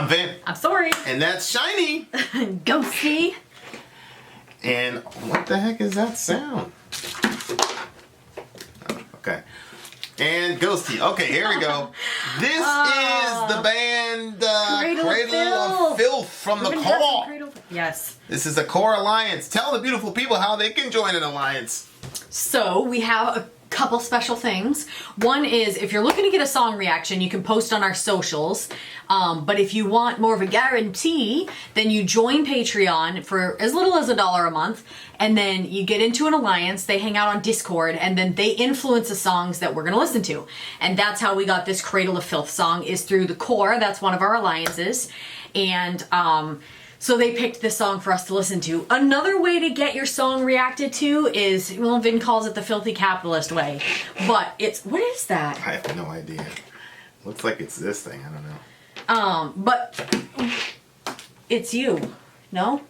I'm Vin. I'm Sori. And that's Shiny. Ghosty. And what the heck is that sound? Okay. And Ghosty. Okay, here we go. This is the band Cradle of Filth from the Core. Yes. This is a Core Alliance. Tell the beautiful people how they can join an alliance. So we have a couple special things. One is if you're looking to get a song reaction, you can post on our socials. But if you want more of a guarantee, then you join Patreon for as little as $1 a month, and then you get into an alliance. They hang out on Discord, and then they influence the songs that we're going to listen to. And that's how we got this Cradle of Filth song, is through the Core. That's one of our alliances. And so they picked this song for us to listen to. Another way to get your song reacted to is, well, Vin calls it the filthy capitalist way. But it's, what is that? I have no idea. Looks like it's this thing. I don't know. But it's you. No?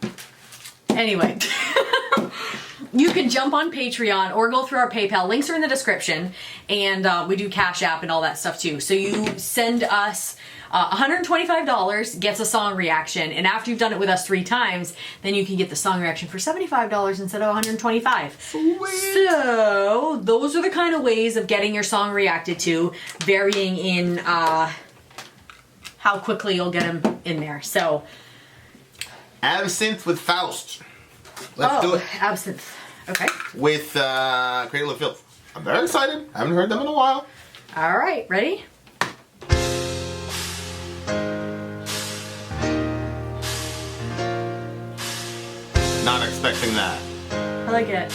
Anyway. You can jump on Patreon or go through our PayPal. Links are in the description. And we do Cash App and all that stuff too. So you send us $125 gets a song reaction, and after you've done it with us 3 times, then you can get the song reaction for $75 instead of $125. Sweet. So those are the kind of ways of getting your song reacted to, varying in how quickly you'll get them in there. So Absinthe with Faust. Let's do it. Absinthe. Okay. With Cradle of Filth. I'm very excited. I haven't heard them in a while. All right, ready? Not expecting that. I like it.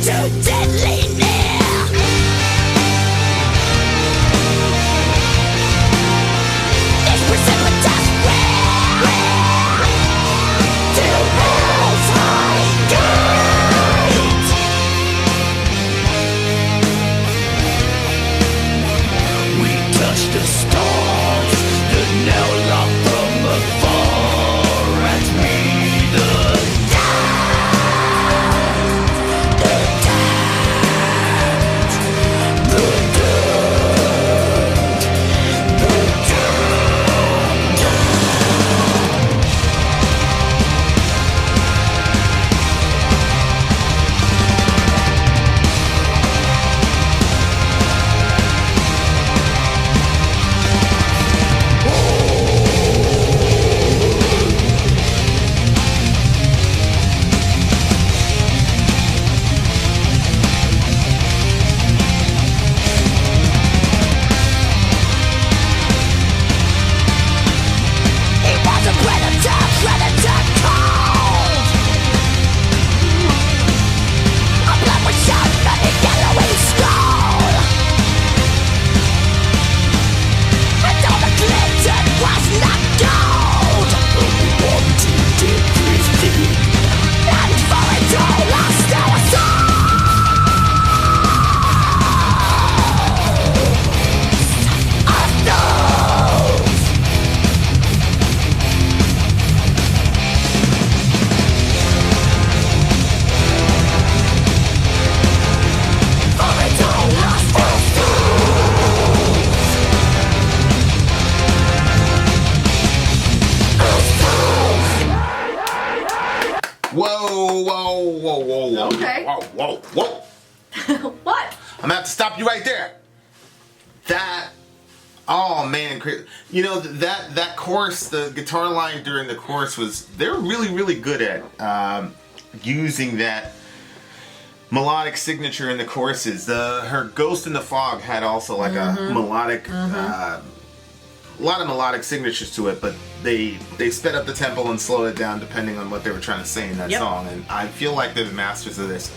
too deadly near. This precipitous will to hell's high gate. We touch the stars that now lock from afar at me. Whoa. What? I'm gonna have to stop you right there. Oh man, you know that chorus, the guitar line during the chorus they're really good at using that melodic signature in the choruses. Her Ghost in the Fog had also like a melodic, a lot of melodic signatures to it, but they sped up the tempo and slowed it down depending on what they were trying to say in that song. And I feel like they're the masters of this.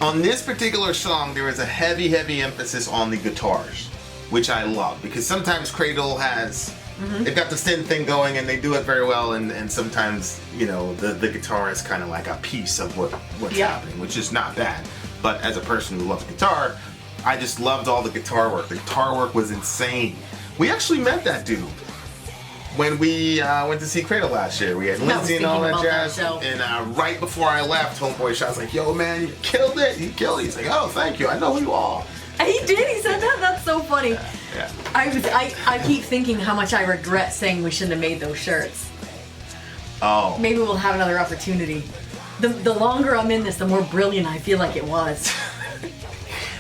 On this particular song, there is a heavy emphasis on the guitars, which I love, because sometimes Cradle has, they've got the synth thing going and they do it very well, and sometimes, you know, the guitar is kind of like a piece of what's happening, which is not bad. But as a person who loves guitar, I just loved all the guitar work. The guitar work was insane. We actually met that dude when we went to see Cradle last year. We had Lindsay and all that jazz. And right before I left, Homeboy Shot's like, yo man, you killed it. You killed it. He's like, oh, thank you. I know you all. He did. He said that. That's so funny. Yeah. I keep thinking how much I regret saying we shouldn't have made those shirts. Oh. Maybe we'll have another opportunity. The longer I'm in this, the more brilliant I feel like it was.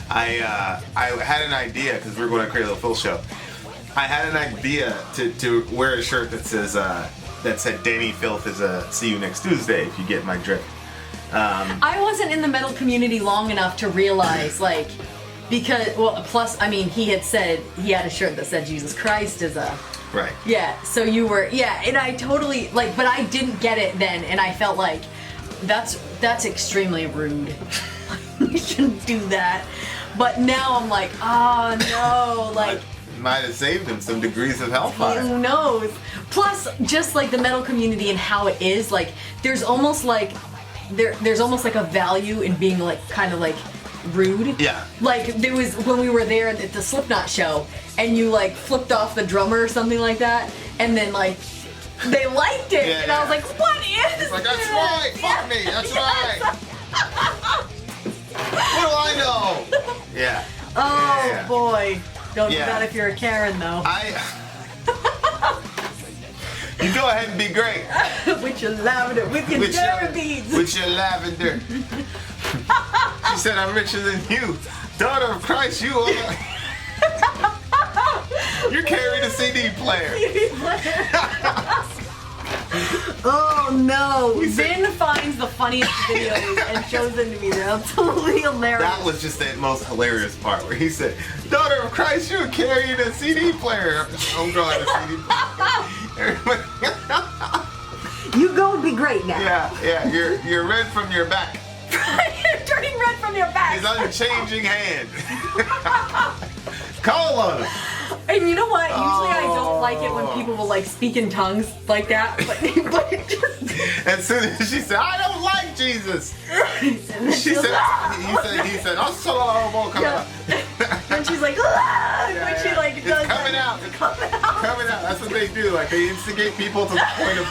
I had an idea, because we were going to Cradle Filth show. I had an idea to wear a shirt that says that said Danny Filth is a see you next Tuesday, if you get my drift. I wasn't in the metal community long enough to realize, like, because, well, plus, I mean, he had said he had a shirt that said Jesus Christ is a... Right. Yeah, so you were, yeah, and I totally, like, but I didn't get it then, and I felt like, that's extremely rude. You shouldn't do that. But now I'm like, oh no, like... Might have saved him some degrees of hellfire. Who knows? Plus, just like the metal community and how it is, like, there's almost like a value in being like kind of like rude. Yeah. Like there was when we were there at the Slipknot show, and you like flipped off the drummer or something like that, and then like they liked it, and I was like, what is? It's like, that's right. Fuck me. That's right. What do I know? Yeah. Oh boy. Don't do that if you're a Karen, though. You go ahead and be great. With your lavender, with your cherry beads. With your lavender. She said, I'm richer than you. Daughter of Christ, you are. You're carrying a CD player. Oh no! Vin finds the funniest videos and shows them to me. They're absolutely hilarious. That was just the most hilarious part where he said, "Daughter of Christ, you're carrying a CD player." I'm drawing a CD player. You go and be great now. Yeah, you're red from your back. his unchanging hand. Call on him. And you know what? Usually I don't like it when people will like speak in tongues like that, but it just... As soon as she said, I don't like Jesus. He said, "Oh, coming out." And she's like, ah! When she like it's does coming out. It's coming out. Coming out. That's what they do. Like they instigate people to the point of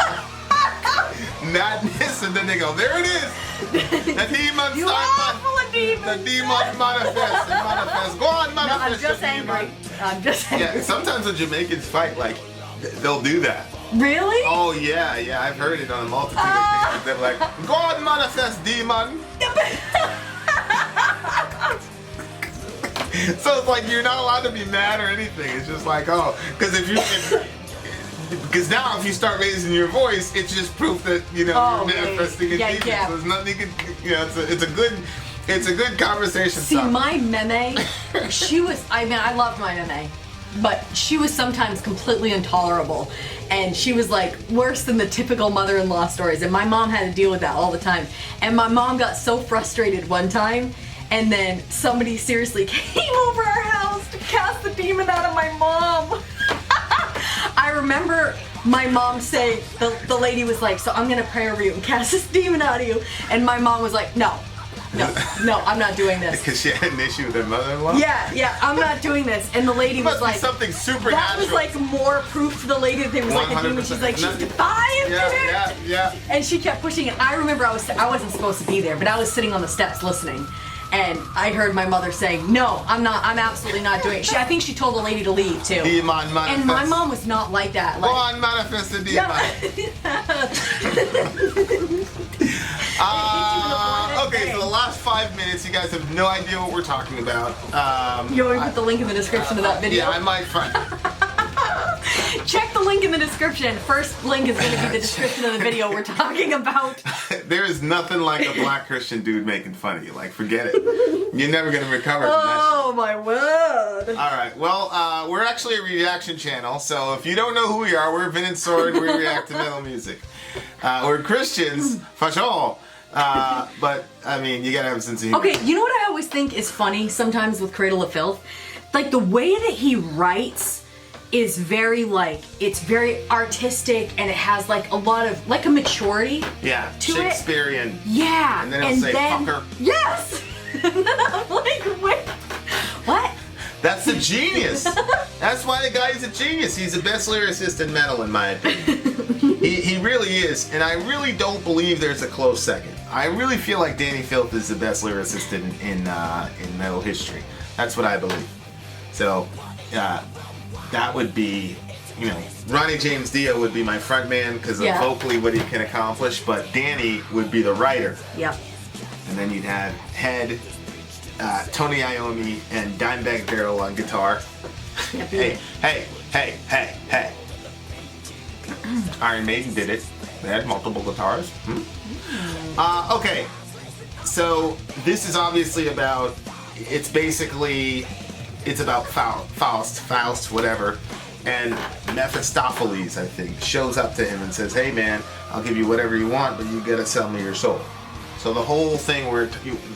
madness, and then they go, there it is. The demon You are full of demons. The demon manifest. Go on, No, I'm manifest. just your angry. demon. I'm just angry. Yeah, sometimes when Jamaicans fight, like, they'll do that. Really? Oh, yeah, I've heard it on a multitude of occasions. They're like, God manifest, demon. So it's like, you're not allowed to be mad or anything. It's just like, oh, because now if you start raising your voice, it's just proof that, you're manifesting a demon. Yeah. So there's nothing you can, it's a good conversation. See, my meme, I loved my meme, but she was sometimes completely intolerable. And she was like worse than the typical mother-in-law stories. And my mom had to deal with that all the time. And my mom got so frustrated one time, and then somebody seriously came over our house to cast the demon out of my mom. I remember my mom saying, the lady was like, so I'm gonna pray over you and cast this demon out of you. And my mom was like, no, I'm not doing this. Because she had an issue with her mother-in-law? Yeah, I'm not doing this. And the lady was like, something supernatural. That was like more proof to the lady that there was like a demon. She's like, she's defiant. Yeah. And she kept pushing it. I remember I wasn't supposed to be there, but I was sitting on the steps listening. And I heard my mother saying, no, I'm absolutely not doing it. I think she told the lady to leave too. Demon manifest. And my mom was not like that. Go on, manifest the demon. Okay, so the last 5 minutes, you guys have no idea what we're talking about. You want me to put the link in the description of that video? Yeah, I might find. Check the link in the description. First link is going to be the description of the video we're talking about. There is nothing like a black Christian dude making fun of you. Like, forget it. You're never going to recover from that shit. Oh my word. Alright, well, we're actually a reaction channel, so if you don't know who we are, we're Vin and Sori, and we react to metal music. We're Christians, for sure. But, I mean, you gotta have a sense of humor. Okay, you know what I always think is funny sometimes with Cradle of Filth? Like, the way that he writes is very, like, it's very artistic, and it has, like, a lot of, like, a maturity Yeah, to Shakespearean. it. Yeah. And then he'll say, fucker. Yes! And then I'm like, wait, what? That's a genius. That's why the guy's a genius. He's the best lyricist in metal, in my opinion. He really is, and I really don't believe there's a close second. I really feel like Danny Filth is the best lyricist in metal history. That's what I believe. So, that would be, Ronnie James Dio would be my front man because of vocally what he can accomplish, but Danny would be the writer. Yep. And then you'd have Head, Tony Iommi, and Dimebag Darrell on guitar. Hey. Iron Maiden did it. They had multiple guitars. Okay, so this is obviously about, it's about Faust, whatever, and Mephistopheles, I think, shows up to him and says, hey man, I'll give you whatever you want, but you gotta sell me your soul. So the whole thing where,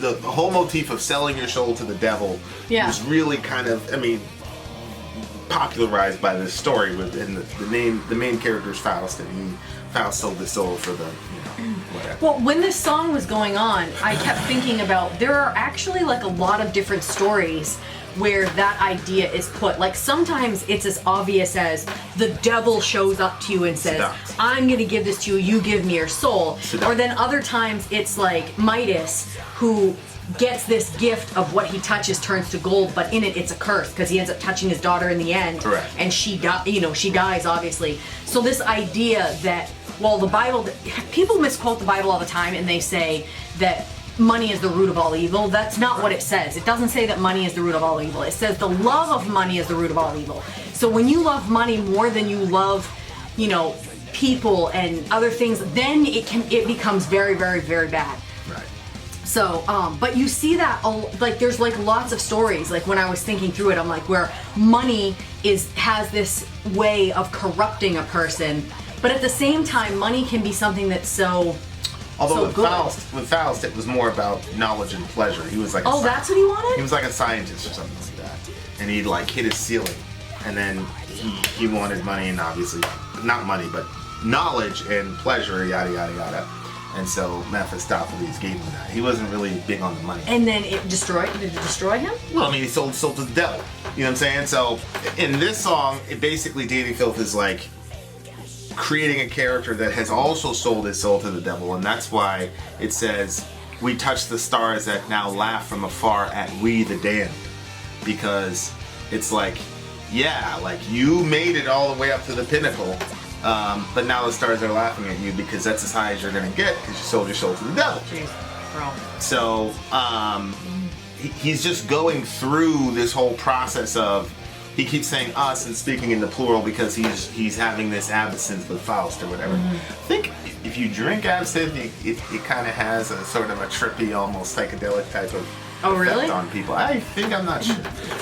the whole motif of selling your soul to the devil was really kind of, popularized by this story, and the main character is Faust, and Faust sold his soul for the, whatever. Well, when this song was going on, I kept thinking about, there are actually like a lot of different stories where that idea is put. Like sometimes it's as obvious as the devil shows up to you and says, I'm gonna give this to you, you give me your soul. Or then other times it's like Midas, who gets this gift of what he touches turns to gold, but in it it's a curse because he ends up touching his daughter in the end. Correct. And she dies obviously. So this idea that, well, the Bible, people misquote the Bible all the time and they say that money is the root of all evil. That's not what it says. It doesn't say that money is the root of all evil. It says the love of money is the root of all evil. So when you love money more than you love, people and other things, then it becomes very, very, very bad. Right. So, but you see that, like, there's like lots of stories, like when I was thinking through it, I'm like, where money has this way of corrupting a person, but at the same time, money can be something that's so Although so with Faust, it was more about knowledge and pleasure. He was like that's what he wanted? He was like a scientist or something like that. And he'd like hit his ceiling. And then he wanted money and obviously, not money, but knowledge and pleasure, yada, yada, yada. And so Mephistopheles gave him that. He wasn't really big on the money. And then did it destroy him? Well, I mean, he sold to the devil. You know what I'm saying? So in this song, it basically, Danny Filth is like creating a character that has also sold his soul to the devil. And that's why it says, we touch the stars that now laugh from afar at we the damned. Because it's like, yeah, like you made it all the way up to the pinnacle. But now the stars are laughing at you because that's as high as you're gonna get because you sold your soul to the devil. Jeez, bro. So he's just going through this whole process of, he keeps saying us and speaking in the plural because he's having this absinthe with Faust or whatever. I think if you drink absinthe, it kind of has a sort of a trippy, almost psychedelic type of effect on people. I think, I'm not sure.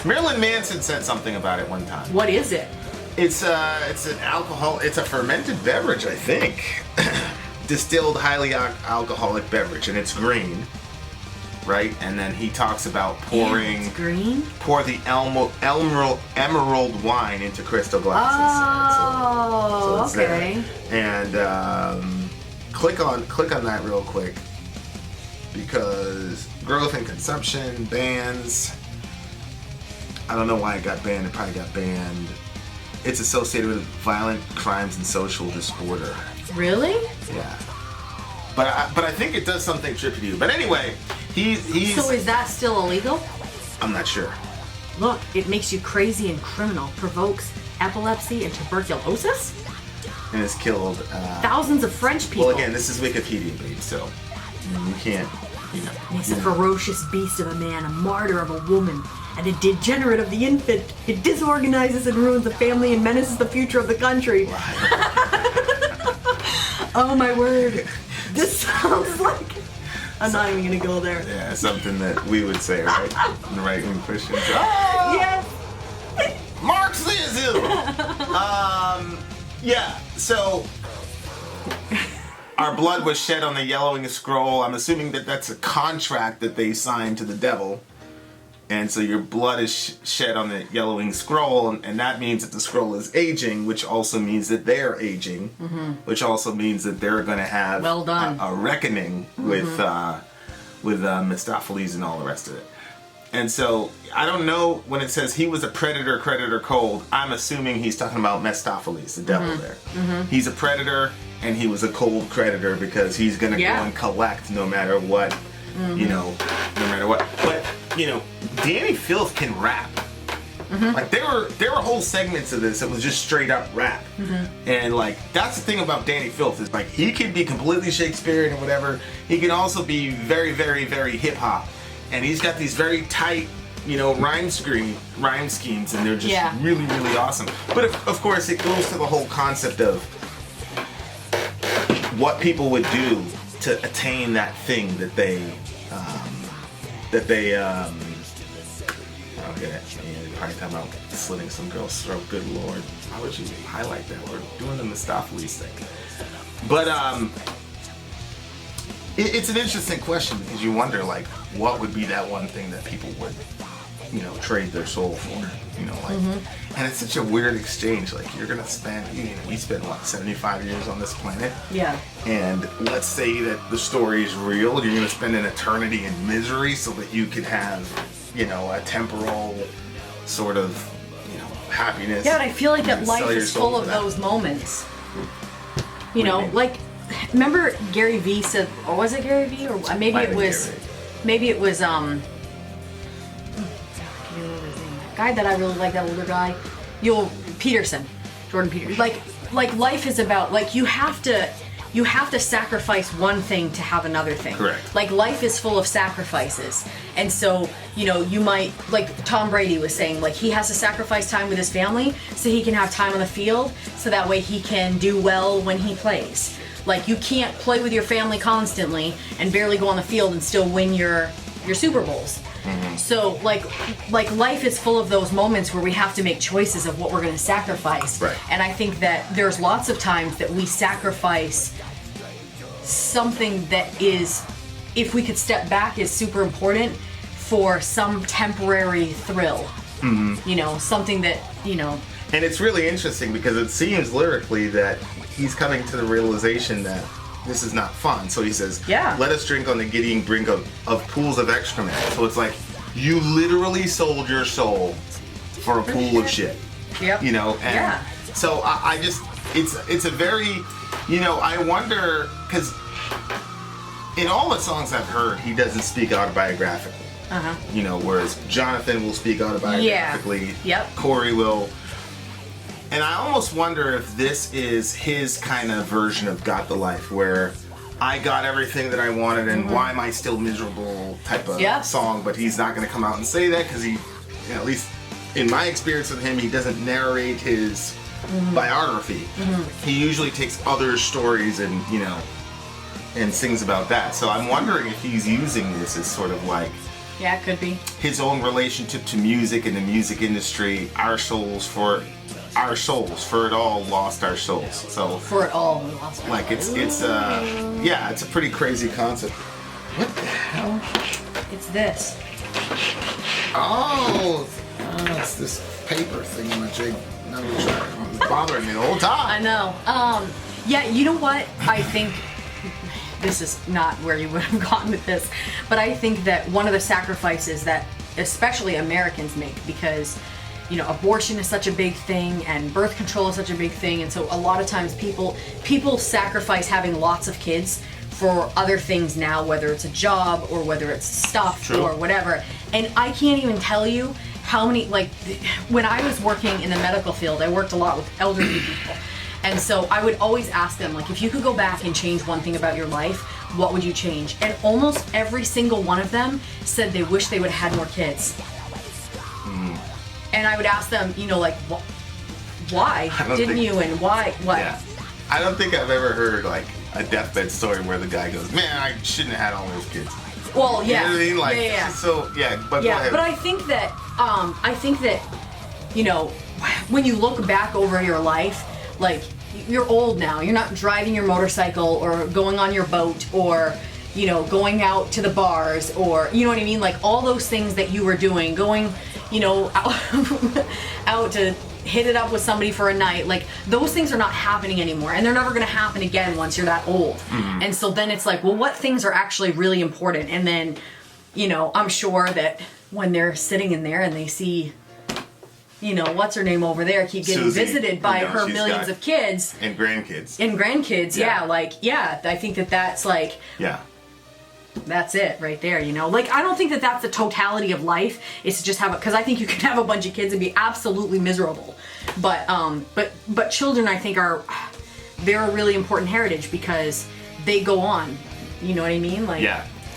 Marilyn Manson said something about it one time. What is it? It's an alcohol. It's a fermented beverage, I think. Distilled, highly alcoholic beverage, and it's green, right? And then he talks about pouring. It's green. Pour the emerald wine into crystal glasses. Oh, so it's okay. There. And click on that real quick because growth and consumption bans. I don't know why it got banned. It probably got banned. It's associated with violent crimes and social disorder. Really? Yeah. But I think it does something trippy to you. But anyway, he's. So is that still illegal? I'm not sure. Look, it makes you crazy and criminal, provokes epilepsy and tuberculosis. And it's killed thousands of French people. Well, again, this is Wikipedia, babe, so you can't. He's a ferocious beast of a man, a martyr of a woman, and a degenerate of the infant. It disorganizes and ruins the family and menaces the future of the country. Oh my word. This sounds like... I'm not even gonna go there. Yeah, something that we would say, right? Right-wing Christians. Yes! Marxism! Yeah, so... Our blood was shed on the yellowing scroll. I'm assuming that that's a contract that they signed to the devil. And so your blood is shed on the yellowing scroll, and that means that the scroll is aging, which also means that they're aging, which also means that they're going to have a reckoning with Mephistopheles and all the rest of it. And so I don't know when it says he was a predator, creditor, cold. I'm assuming he's talking about Mephistopheles, the devil there. He's a predator, and he was a cold creditor because he's going to go and collect no matter what, you know, no matter what. But, you know, Danny Filth can rap. Like there were whole segments of this that was just straight up rap. And like that's the thing about Danny Filth is like he can be completely Shakespearean and whatever. He can also be very, very, very hip hop. And he's got these very tight, you know, rhyme schemes, and they're just really, really awesome. But of course, it goes to the whole concept of what people would do to attain that thing that they I don't get it. You're probably talking about slitting some girl's throat. Good Lord, how would you highlight that? We're doing the Mephistopheles thing, but it's an interesting question because you wonder like what would be that one thing that people would, you know, trade their soul for, you know, like, and it's such a weird exchange. Like you're gonna spend, you know, we spend what 75 years on this planet, and let's say that the story is real, you're gonna spend an eternity in misery so that you can have, you know, a temporal sort of, you know, happiness. Yeah, but I feel like that life is full of those moments. You know, like. Remember Gary Vee said, or was it Gary Vee, or maybe it was that guy that I really like, that older guy, Jordan Peterson. Like life is about like you have to sacrifice one thing to have another thing. Correct. Like life is full of sacrifices, and so you know you might, like Tom Brady was saying, like he has to sacrifice time with his family so he can have time on the field, so that way he can do well when he plays. Like you can't play with your family constantly and barely go on the field and still win your Super Bowls. So like life is full of those moments where we have to make choices of what we're going to sacrifice. Right. And I think that there's lots of times that we sacrifice something that is, if we could step back, is super important for some temporary thrill. You know, something that, you know. And it's really interesting because it seems lyrically that he's coming to the realization that this is not fun. So he says, let us drink on the giddying brink of pools of excrement. So it's like, you literally sold your soul for a pool of shit. Yep. You know, and so I just, it's a very, you know, I wonder, because in all the songs I've heard, he doesn't speak autobiographically. You know, whereas Jonathan will speak autobiographically. Corey will. And I almost wonder if this is his kind of version of Got the Life, where I got everything that I wanted and why am I still miserable type of song, but he's not going to come out and say that because he, you know, at least in my experience with him, he doesn't narrate his biography. He usually takes other stories and, you know, and sings about that. So I'm wondering if he's using this as sort of like, it could be his own relationship to music and the music industry, our souls, for it all lost our souls. So for it all we lost our like souls. it's a pretty crazy concept. What the hell? It's this. Oh, it's this paper thing in my jig. No, it's bothering me the whole time. I know. Yeah, you know what? I think this is not where you would have gone with this, but I think that one of the sacrifices that especially Americans make, because, you know, abortion is such a big thing and birth control is such a big thing, and so a lot of times people sacrifice having lots of kids for other things now, whether it's a job or whether it's stuff or whatever. And I can't even tell you how many, like, when I was working in the medical field, I worked a lot with elderly people. And so I would always ask them, like, if you could go back and change one thing about your life, what would you change? And almost every single one of them said they wish they would have had more kids. And I would ask them, you know, like, why didn't you, and why, what? Yeah. I don't think I've ever heard, like, a deathbed story where the guy goes, man, I shouldn't have had all those kids. Well, yeah. You know what I mean? Like, yeah. So, but go ahead. But I think that, you know, when you look back over your life, like, you're old now. You're not driving your motorcycle or going on your boat or, you know, going out to the bars or, you know what I mean? Like, all those things that you were doing, going, you know, out to hit it up with somebody for a night, like, those things are not happening anymore, and they're never going to happen again once you're that old. And so then it's like, well, what things are actually really important? And then, you know, I'm sure that when they're sitting in there and they see, you know, what's her name over there keep getting Susie, visited by her millions of kids and grandkids I think that that's like, that's it right there, you know. Like, I don't think that that's the totality of life. It's just have because I think you can have a bunch of kids and be absolutely miserable. But children, I think, they're a really important heritage because they go on. You know what I mean? Like,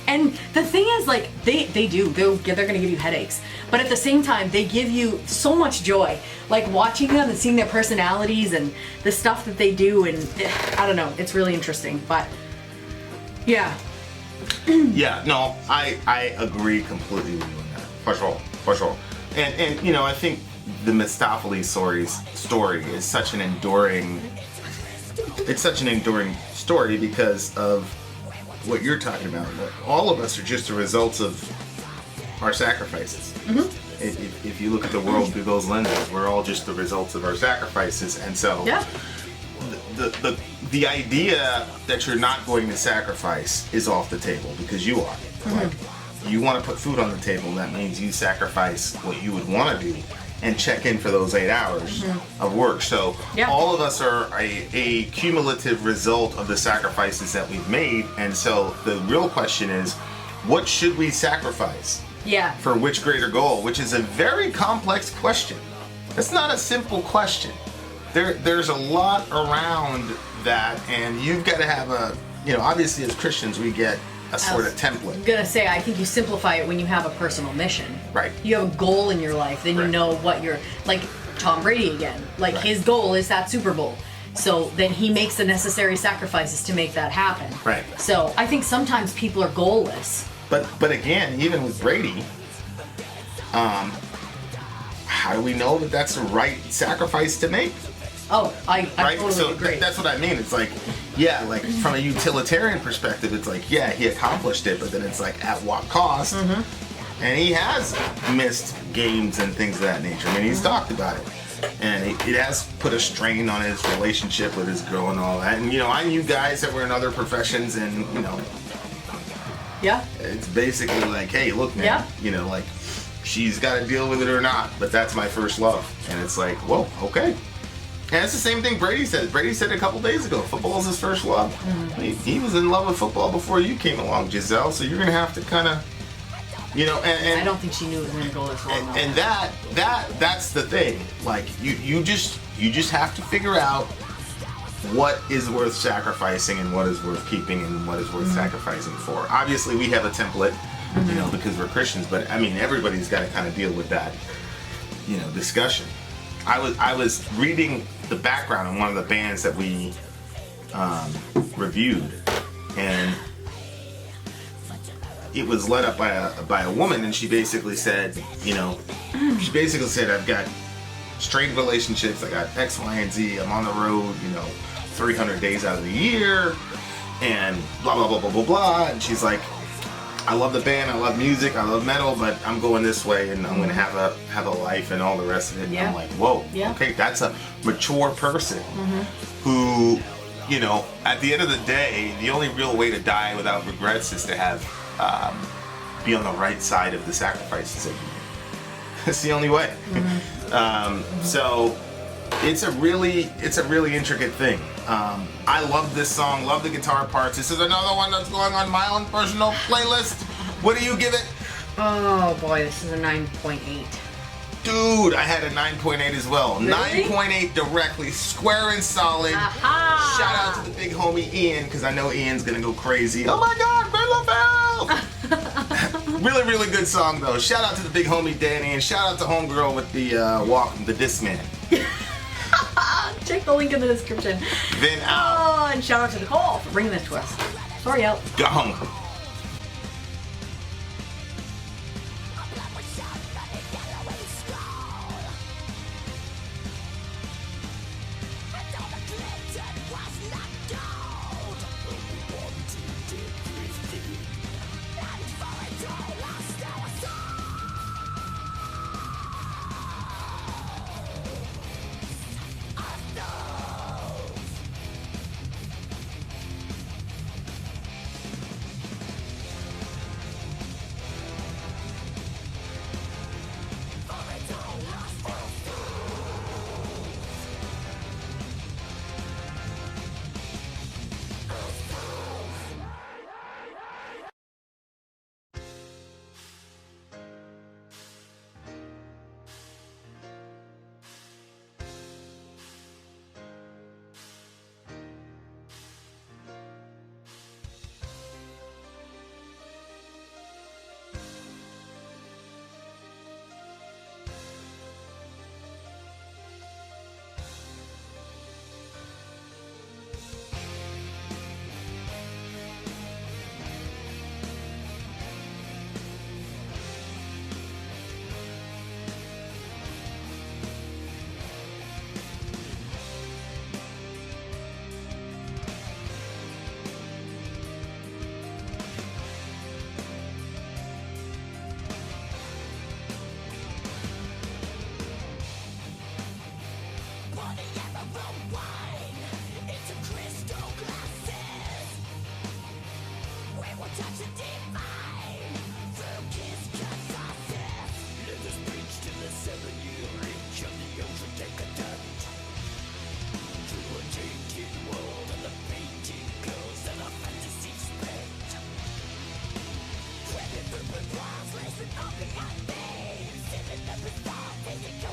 And the thing is, like, they're gonna give you headaches, but at the same time, they give you so much joy. Like, watching them and seeing their personalities and the stuff that they do, and I don't know, it's really interesting. But yeah. No, I agree completely with you on that. For sure. And you know, I think the Mistopheles story is such an enduring story because of what you're talking about. All of us are just the results of our sacrifices. If you look at the world through those lenses, we're all just the results of our sacrifices. And so the idea that you're not going to sacrifice is off the table because you are. Like, you want to put food on the table, that means you sacrifice what you would want to do and check in for those 8 hours of work. So all of us are a cumulative result of the sacrifices that we've made. And so the real question is, what should we sacrifice? For which greater goal? Which is a very complex question. It's not a simple question. There's a lot around that, and you've got to have obviously as Christians we get a sort of template. I'm gonna say, I think you simplify it when you have a personal mission. Right. You have a goal in your life, then you know what you're, like Tom Brady again. Like, his goal is that Super Bowl. So then he makes the necessary sacrifices to make that happen. Right. So I think sometimes people are goalless. But again, even with Brady, how do we know that that's the right sacrifice to make? Oh, I totally agree. That's what I mean. It's like yeah, like from a utilitarian perspective, it's like, yeah, he accomplished it, but then it's like, at what cost? And he has missed games and things of that nature. I mean, he's talked about it. And it has put a strain on his relationship with his girl and all that. And, you know, I knew guys that were in other professions and, you know, Yeah. it's basically like, hey, look, man, Yeah. you know, like, she's got to deal with it or not, but that's my first love. And it's like, whoa, okay. And it's the same thing Brady said. Brady said a couple days ago, football is his first love. He was in love with football before you came along, Giselle, so you're going to have to kind of, you know, and I don't think she knew it was going to go this long. and that's the thing. Like, you just have to figure out what is worth sacrificing and what is worth keeping and what is worth sacrificing for. Obviously, we have a template, you know, because we're Christians, but I mean, everybody's got to kind of deal with that, you know, discussion. I was reading the background on one of the bands that we reviewed, and it was led up by a woman, and she basically said, you know, I've got strained relationships, I got X, Y, and Z, I'm on the road, you know, 300 days out of the year, and blah, blah, blah, blah, blah, blah, and she's like, I love the band, I love music, I love metal, but I'm going this way, and I'm going to have a life and all the rest of it. Yeah. And I'm like, whoa, Yeah. okay, that's a mature person who, you know, at the end of the day, the only real way to die without regrets is to have be on the right side of the sacrifices that you made. That's the only way. So it's a really intricate thing. I love this song, love the guitar parts. This is another one that's going on my own personal playlist. What do you give it? Oh boy, this is a 9.8. Dude, I had a 9.8 as well. Really? 9.8 directly, square and solid. Aha! Shout out to the big homie Ian, because I know Ian's gonna go crazy. Oh my god, Filth! Really, really good song though. Shout out to the big homie Danny, and shout out to homegirl with the the Discman. Check the link in the description. Vin out. Oh, and shout out to Nicole for bringing this to us. Sorry out. Go home.